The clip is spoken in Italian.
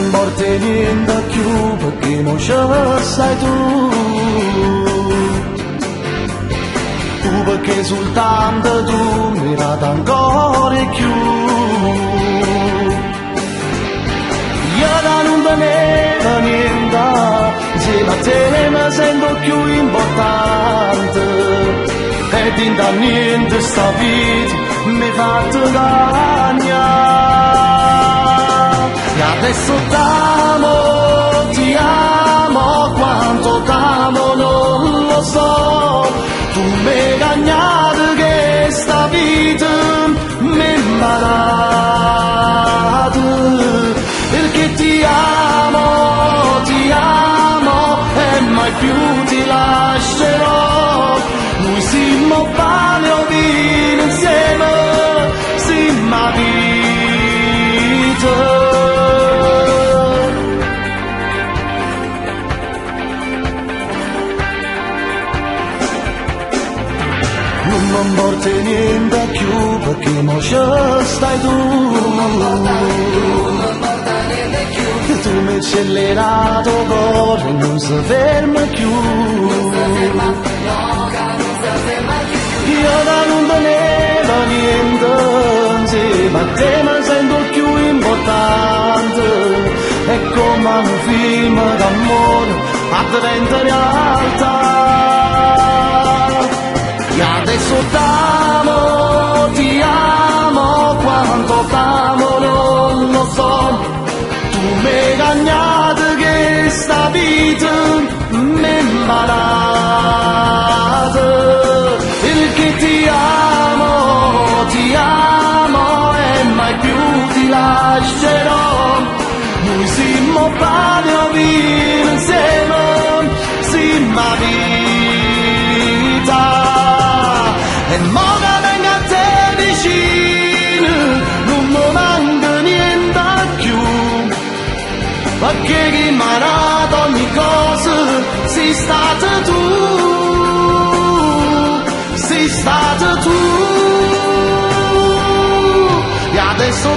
importa niente più perché non ce sei tu perché soltanto tu mi rata ancora più. Io da non teneva niente, insieme a te mi sento più importante, e da niente sta vita mi fa guadagnare. E adesso ti amo, quanto t'amo non lo so, tu mi hai gagnato che sta vita mi è malata, perché ti amo e mai più ti lascerò, noi siamo pane o vino insieme, siamo vita. Non importa niente più perché mo ci stai tu. Tu mi hai accelerato cuore, non si ferma più. Io da non teneva niente, insieme a te mi sento più importante, è come un film d'amore a diventa realtà. E adesso ti amo, quanto t'amo non lo so, tu mi hai gagnato che sta vita mi è malata, perché ti amo e mai più ti lascerò, noi siamo pane o vino insieme, siamo a vita. E mo che venga a te vicino, non mi manca niente più, perché chi mi ha dato ogni cosa sei stata tu, sei stata tu. E adesso